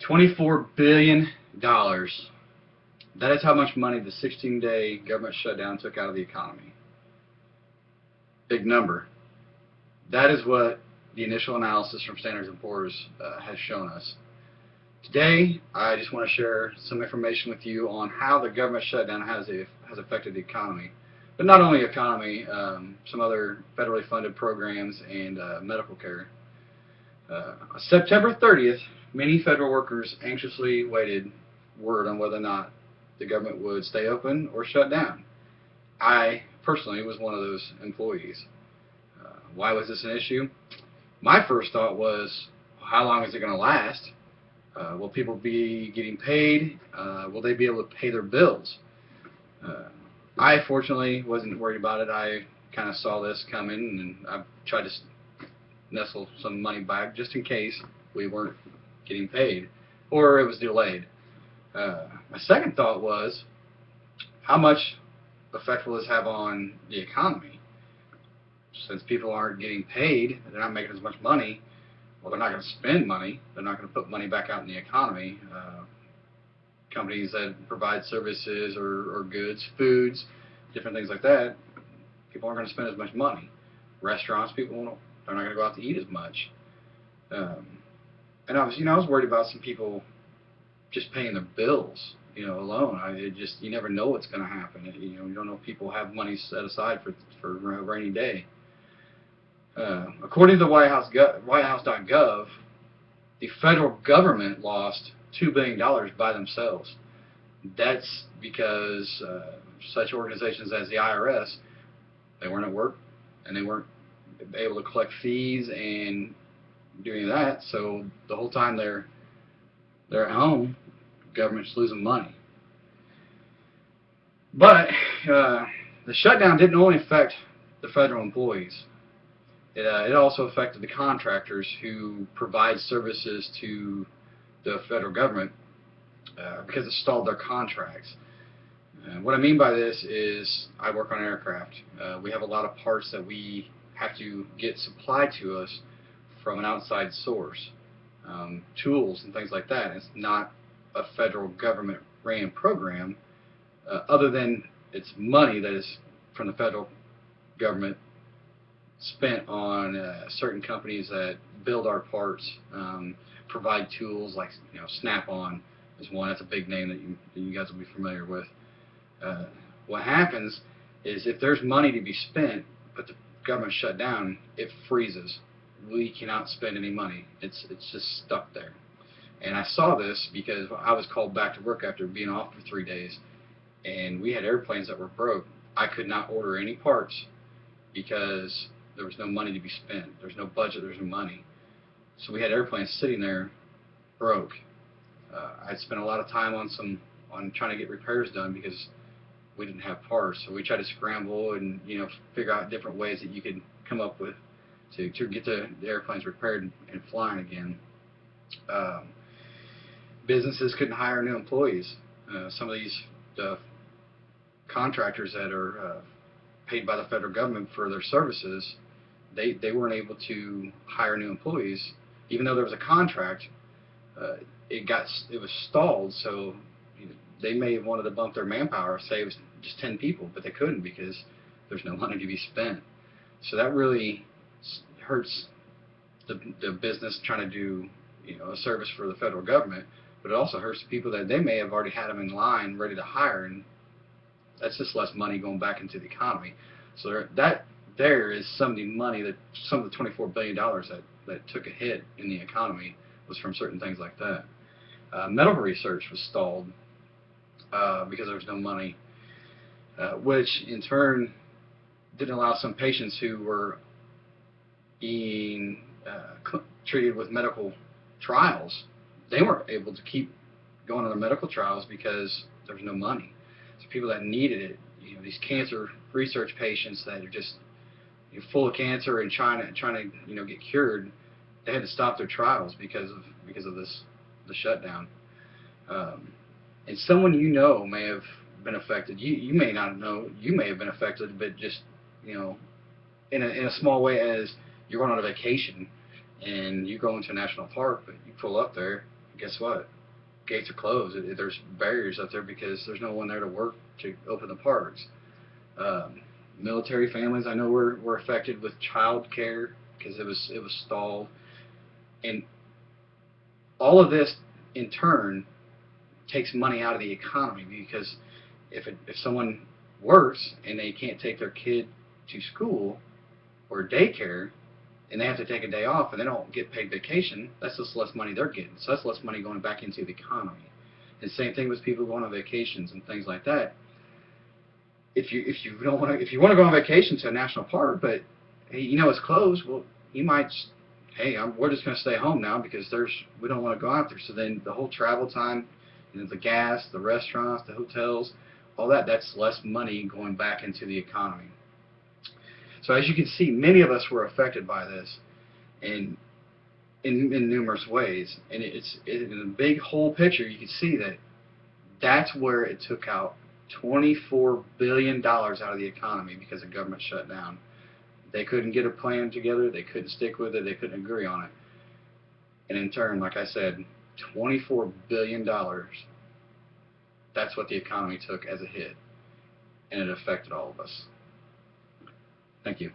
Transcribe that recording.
$24 billion. That is how much money the 16-day government shutdown took out of the economy. Big number. That is what the initial analysis from Standard & Poor's has shown us. Today, I just want to share some information with you on how the government shutdown has affected the economy. But not only the economy, some other federally funded programs and medical care. September 30th, many federal workers anxiously waited word on whether or not the government would stay open or shut down. I personally was one of those employees. Why was this an issue? My first thought was, how long is it going to last? Will people be getting paid? Will they be able to pay their bills? I fortunately wasn't worried about it. I kind of saw this coming, and I tried to nestle some money back just in case we weren't getting paid or it was delayed. My second thought was, how much effect will this have on the economy? Since people aren't getting paid, they're not making as much money, well, they're not going to spend money. They're not going to put money back out in the economy. Companies that provide services or goods, foods, different things like that, people aren't going to spend as much money. Restaurants, they're not going to go out to eat as much. And I was worried about some people just paying their bills, alone. You never know what's going to happen. You don't know if people have money set aside for a rainy day. According to whitehouse.gov, the federal government lost $2 billion by themselves. That's because such organizations as the IRS, they weren't at work and they weren't able to collect fees and do any of that. So the whole time they're at home, government's losing money. But the shutdown didn't only affect the federal employees. It also affected the contractors who provide services to the federal government because it stalled their contracts. What I mean by this is I work on aircraft. We have a lot of parts that we have to get supplied to us from an outside source, tools and things like that. It's not a federal government ran program, other than it's money that is from the federal government spent on certain companies that build our parts, provide tools like Snap-on is one. That's a big name that you guys will be familiar with. What happens is if there's money to be spent, but the government shut down, it freezes. We cannot spend any money. It's just stuck there. And I saw this because I was called back to work after being off for 3 days, and we had airplanes that were broke. I could not order any parts because there was no money to be spent. There's no budget. There's no money. So we had airplanes sitting there broke. I'd spent a lot of time on trying to get repairs done because we didn't have parts. So we tried to scramble and figure out different ways that you could come up with to get the airplanes repaired and flying again. Businesses couldn't hire new employees. Some of these contractors that are paid by the federal government for their services, they weren't able to hire new employees, even though there was a contract. It was stalled, so they may have wanted to bump their manpower, say it was just 10 people, but they couldn't because there's no money to be spent. So that really hurts the business trying to do a service for the federal government, but it also hurts the people that they may have already had them in line ready to hire, and that's just less money going back into the economy. So there is some of the money that some of the $24 billion that took a hit in the economy was from certain things like that. Medical research was stalled because there was no money, which in turn didn't allow some patients who were being treated with medical trials. They weren't able to keep going on their medical trials because there was no money. So people that needed it, these cancer research patients that are just full of cancer and trying to get cured, they had to stop their trials because of the shutdown. And someone may have been affected. You may not know. You may have been affected, but just in a small way, as you're going on a vacation and you go into a national park, but you pull up there, guess what? Gates are closed. There's barriers up there because there's no one there to work to open the parks. Military families, I know, were affected with child care because it was stalled, and all of this in turn takes money out of the economy because if someone works and they can't take their kid to school or daycare and they have to take a day off and they don't get paid vacation, that's just less money they're getting. So that's less money going back into the economy. And same thing with people going on vacations and things like that. If you want to go on vacation to a national park, but hey, it's closed, well, you might, hey, we're just going to stay home now because we don't want to go out there. So then the whole travel time, the gas, the restaurants, the hotels, all that's less money going back into the economy. So as you can see, many of us were affected by this in numerous ways. And in the big whole picture, you can see that's where it took out $24 billion out of the economy because the government shut down. They couldn't get a plan together. They couldn't stick with it. They couldn't agree on it. And in turn, like I said, $24 billion, that's what the economy took as a hit. And it affected all of us. Thank you.